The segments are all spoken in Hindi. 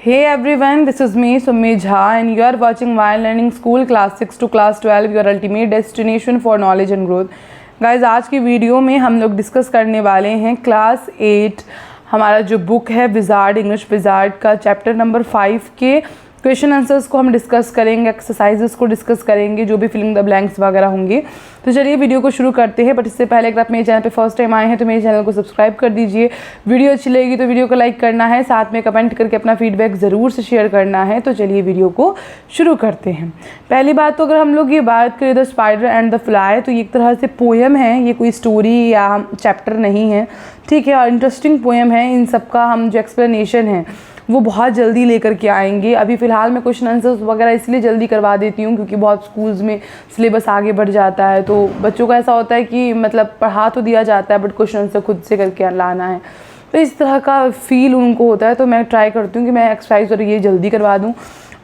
Hey everyone, this is me Summi Jha and you are watching While Learning School Class 6 to Class 12, your ultimate destination for knowledge and growth. Guys, आज की वीडियो में हम लोग डिस्कस करने वाले हैं क्लास 8 हमारा जो बुक है विजार्ड इंग्लिश विजार्ड का चैप्टर नंबर 5 के क्वेश्चन आंसर्स को हम डिस्कस करेंगे, एक्सरसाइजेस को डिस्कस करेंगे, जो भी फिलिंग द ब्लैंक्स वगैरह होंगे। तो चलिए वीडियो को शुरू करते हैं। बट इससे पहले अगर आप मेरे चैनल पे फर्स्ट टाइम आए हैं तो मेरे चैनल को सब्सक्राइब कर दीजिए। वीडियो अच्छी लगेगी तो वीडियो को लाइक करना है, साथ में कमेंट करके अपना फीडबैक ज़रूर से शेयर करना है। तो चलिए वीडियो को शुरू करते हैं। पहली बात तो अगर हम लोग ये बात करें the spider and the fly, तो ये एक तरह से पोएम है, ये कोई स्टोरी या चैप्टर नहीं है, ठीक है। और इंटरेस्टिंग पोएम है। इन सब का हम जो एक्सप्लेनेशन है वो बहुत जल्दी लेकर के आएंगे। अभी फ़िलहाल मैं क्वेश्चन आंसर्स वगैरह इसलिए जल्दी करवा देती हूँ क्योंकि बहुत स्कूल्स में सिलेबस आगे बढ़ जाता है, तो बच्चों का ऐसा होता है कि मतलब पढ़ा तो दिया जाता है बट क्वेश्चन आंसर खुद से करके लाना है, तो इस तरह का फ़ील उनको होता है। तो मैं ट्राई करती हूँ कि मैं एक्सरसाइज और ये जल्दी करवा दूँ,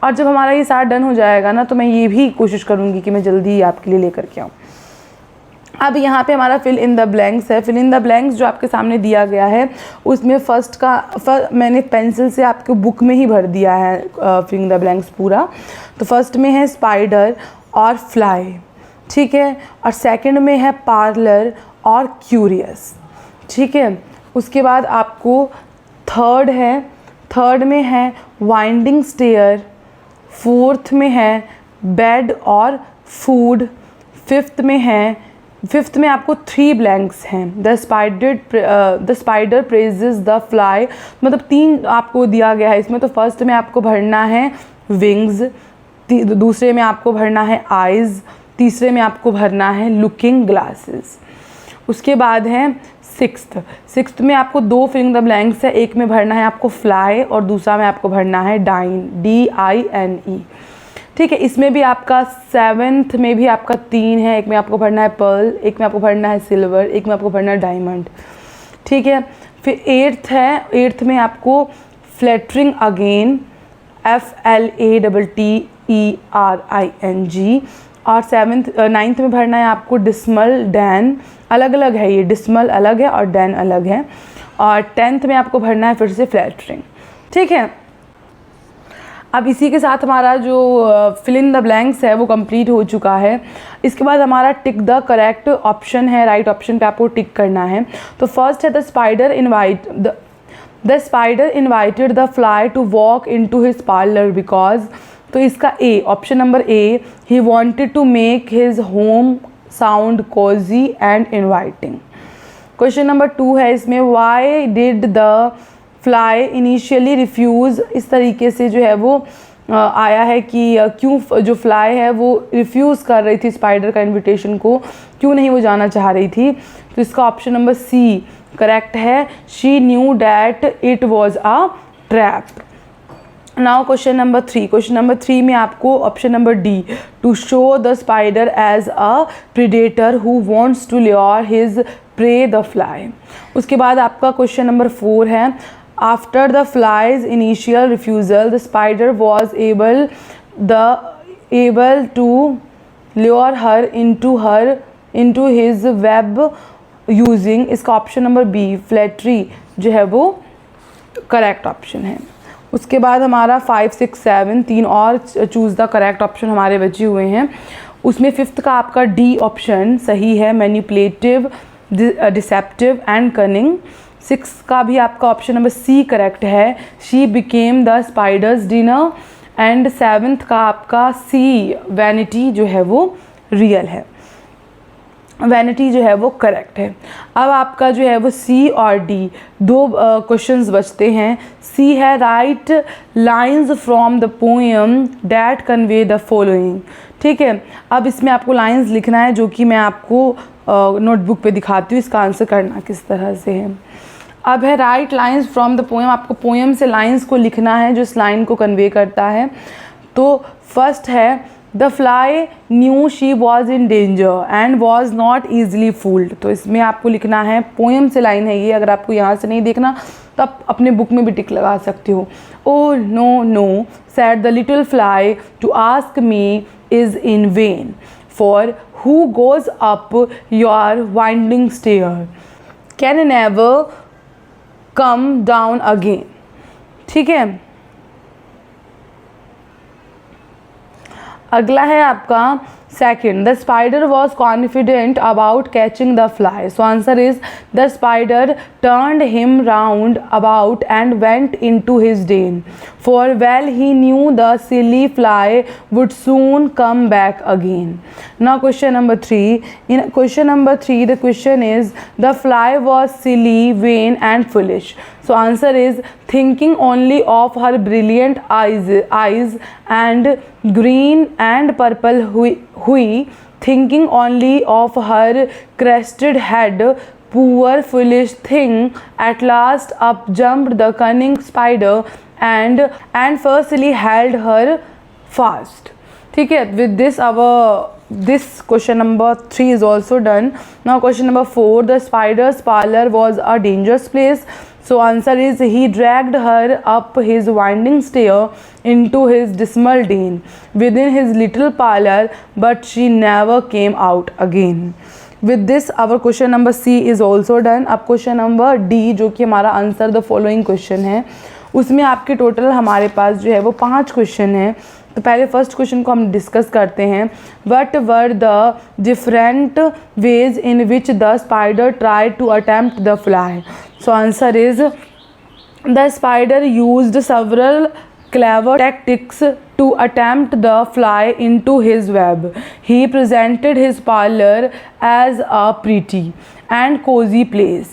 और जब हमारा ये सारा डन हो जाएगा ना तो मैं ये भी कोशिश करूँगी कि मैं जल्दी आपके लिए लेकर के आऊँ। अब यहाँ पे हमारा फिल इन द ब्लैंक्स है। फिल इन द ब्लैंक्स जो आपके सामने दिया गया है उसमें मैंने पेंसिल से आपको बुक में ही भर दिया है फिल इन द ब्लैंक्स पूरा। तो फर्स्ट में है स्पाइडर और फ्लाई, ठीक है, और सेकंड में है पार्लर और क्यूरियस, ठीक है। उसके बाद आपको थर्ड में है वाइंडिंग स्टेयर, फोर्थ में है बेड और फूड, फिफ्थ में आपको 3 ब्लैंक्स हैं। The spider praises the fly, मतलब 3 आपको दिया गया है इसमें। तो फर्स्ट में आपको भरना है विंग्स, दूसरे में आपको भरना है आइज़, तीसरे में आपको भरना है लुकिंग ग्लासेस। उसके बाद है सिक्स्थ में आपको 2 फिलिंग द ब्लैंक्स है, एक में भरना है आपको फ्लाई और दूसरा में आपको भरना है डाइन, DINE, ठीक है। इसमें भी आपका 7th में भी आपका 3 है, एक में आपको भरना है पर्ल, एक में आपको भरना है सिल्वर, एक में आपको भरना है डायमंड, ठीक है। फिर 8th में आपको फ्लैटरिंग अगेन, FLATTERING, और 9th में भरना है आपको डिस्मल डैन, अलग अलग है, ये डिस्मल अलग है और डैन अलग है। और 10th में आपको भरना है फिर से फ्लैटरिंग, ठीक है। अब इसी के साथ हमारा जो फिल इन द ब्लैंक्स है वो कंप्लीट हो चुका है। इसके बाद हमारा टिक द करेक्ट ऑप्शन है, राइट ऑप्शन पे आपको टिक करना है। तो फर्स्ट है the spider invited the fly to walk into his parlour because, तो इसका A, option number A, he wanted to make his home sound cosy and inviting. Question number 2 है इसमें, why did the fly initially refuse, इस तरीके से जो है वो आया है कि क्यों जो फ्लाई है वो रिफ्यूज़ कर रही थी स्पाइडर का इनविटेशन को, क्यों नहीं वो जाना चाह रही थी। तो इसका ऑप्शन नंबर सी करेक्ट है, she knew that it was a trap. Now question number 3 में आपको option number D, to show the spider as a predator who wants to lure his prey the fly. उसके बाद आपका क्वेश्चन नंबर 4 है, after the flies initial refusal the spider was able to lure her into his web using, इसका ऑप्शन नंबर बी फ्लैटरी जो है वो करेक्ट ऑप्शन है। उसके बाद हमारा 5, 6, 7 3 और चूज़ द करेक्ट ऑप्शन हमारे बचे हुए हैं। उसमें 5th का आपका डी ऑप्शन सही है, मैनिपुलेटिव, डिसेप्टिव एंड कनिंग। 6 का भी आपका ऑप्शन नंबर सी करेक्ट है, she became the spiders dinner. And 7th का आपका सी, वैनिटी जो है वो रियल है, वैनिटी जो है वो करेक्ट है। अब आपका जो है वो सी और डी 2 क्वेश्चंस बचते हैं। सी है, right lines from the poem that convey the following, ठीक है। अब इसमें आपको लाइंस लिखना है जो कि मैं आपको नोटबुक पे दिखाती हूँ, इसका आंसर करना किस तरह से है। अब है right lines from the poem, आपको पोएम से लाइंस को लिखना है जो इस लाइन को कन्वे करता है। तो फर्स्ट है, the fly knew she was in danger and was not easily fooled. तो इसमें आपको लिखना है, पोएम से लाइन है ये, अगर आपको यहाँ से नहीं देखना तो आप अपने बुक में भी टिक लगा सकते हो। Oh no no said the little fly to ask me is in vain, for who goes up your winding stair can never come down again, ठीक है। अगला है आपका second, the spider was confident about catching the fly. So answer is the spider turned him round about and went into his den, for well he knew the silly fly would soon come back again. Now question number 3. In question number 3, the question is, the fly was silly, vain and foolish. So answer is thinking only of her brilliant eyes and green and purple hui, thinking only of her crested head. Poor foolish thing, at last up jumped the cunning spider and firstly held her fast. ठीक है, with this this question number 3 is also done. Now question number 4, the spider's parlor was a dangerous place. So answer is he dragged her up his winding stair into his dismal den within his little parlor, but she never came out again. With this our question number C is also done. अब question number D जो कि हमारा आंसर द फॉलोइंग क्वेश्चन है, उसमें आपके टोटल हमारे पास जो है वो 5 क्वेश्चन है. तो पहले फर्स्ट क्वेश्चन को हम डिस्कस करते हैं. What were the different ways in which the spider try to attempt the fly. So answer is the spider used several clever tactics to attempt the fly into his web. He presented his parlor as a pretty and cozy place,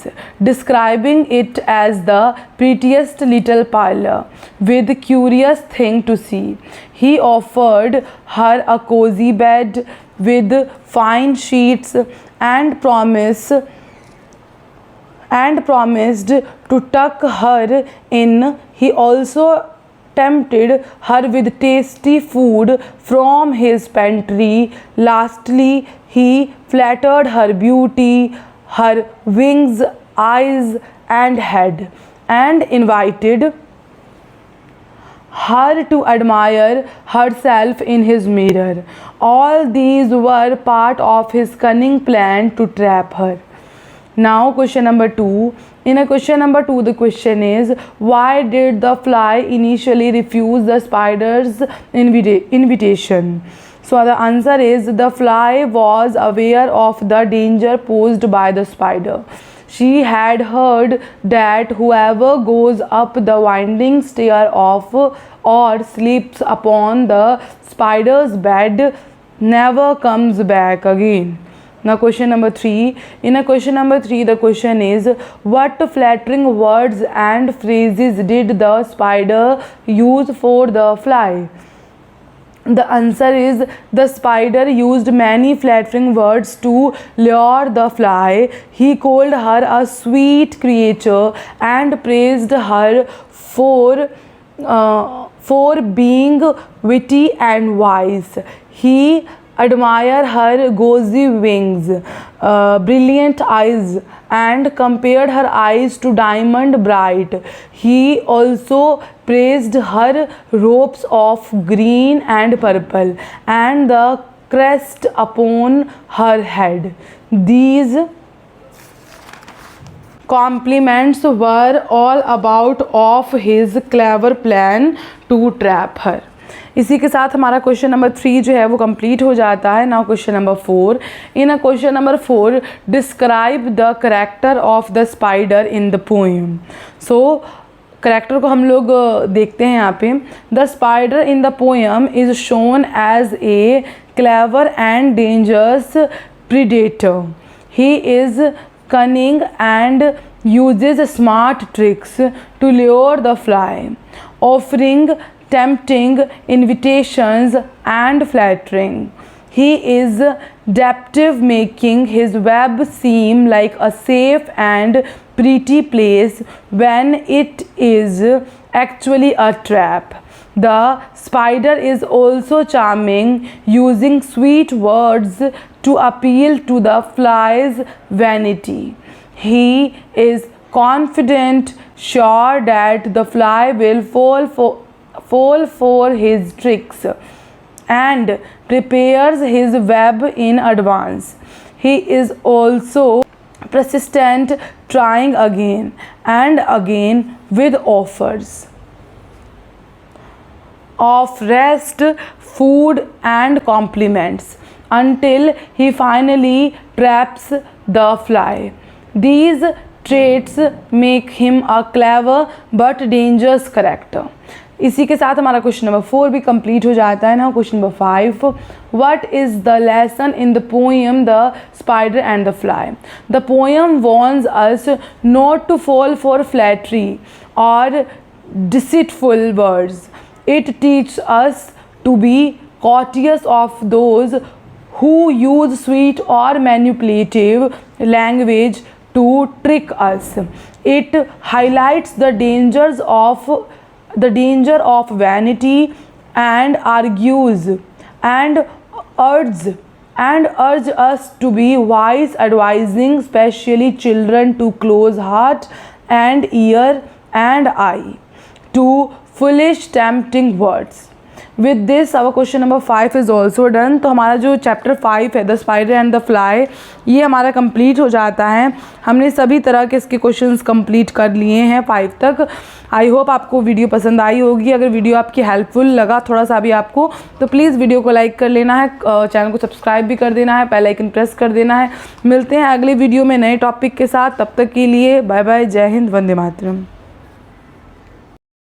describing it as the prettiest little parlor with curious thing to see. He offered her a cozy bed with fine sheets and promised to tuck her in. He also tempted her with tasty food from his pantry. Lastly, he flattered her beauty, her wings, eyes and head, and invited her to admire herself in his mirror. All these were part of his cunning plan to trap her. Now question number 2. In a question number 2, the question is, why did the fly initially refuse the spider's invitation? So the answer is the fly was aware of the danger posed by the spider. She had heard that whoever goes up the winding stair of or sleeps upon the spider's bed never comes back again. Now question number 3. In a question number 3, the question is, what flattering words and phrases did the spider use for the fly? The answer is the spider used many flattering words to lure the fly. He called her a sweet creature and praised her for being witty and wise. He admired her gauzy wings, brilliant eyes, and compared her eyes to diamond bright. He also praised her robes of green and purple and the crest upon her head. These compliments were all about of his clever plan to trap her. इसी के साथ हमारा क्वेश्चन नंबर 3 जो है वो कंप्लीट हो जाता है. Now question number 4. In a question number 4, describe the character of the spider in the poem. सो करैक्टर को हम लोग देखते हैं यहाँ पे. The spider in the poem is shown as a clever and dangerous predator. He is cunning and uses smart tricks to lure the fly, offering tempting invitations and flattering. He is adaptive, making his web seem like a safe and pretty place when it is actually a trap. The spider is also charming, using sweet words to appeal to the fly's vanity. He is confident, sure that the fly will fall for his tricks, and prepares his web in advance. He is also persistent, trying again and again with offers of rest, food and compliments until he finally traps the fly. These traits make him a clever but dangerous character. इसी के साथ हमारा क्वेश्चन नंबर 4 भी कंप्लीट हो जाता है ना. Question number 5, what is the lesson in the poem the spider and the fly? The poem warns us not to fall for flattery और deceitful words. It teaches us to be cautious of those who use sweet or manipulative language to trick us. It highlights the danger of vanity and urge us to be wise, advising especially children to close heart and ear and eye to foolish tempting words. With this our question number 5 is also done. तो हमारा जो चैप्टर 5 है the spider and the fly, ये हमारा कंप्लीट हो जाता है. हमने सभी तरह के इसके क्वेश्चंस कंप्लीट कर लिए हैं 5 तक. आई होप आपको वीडियो पसंद आई होगी. अगर वीडियो आपकी हेल्पफुल लगा थोड़ा सा भी आपको, तो प्लीज़ वीडियो को लाइक कर लेना है, चैनल को सब्सक्राइब भी कर देना है, बेल आइकन प्रेस कर देना है. मिलते हैं अगले वीडियो में नए टॉपिक के साथ. तब तक के लिए बाय बाय. जय हिंद, वंदे मातरम.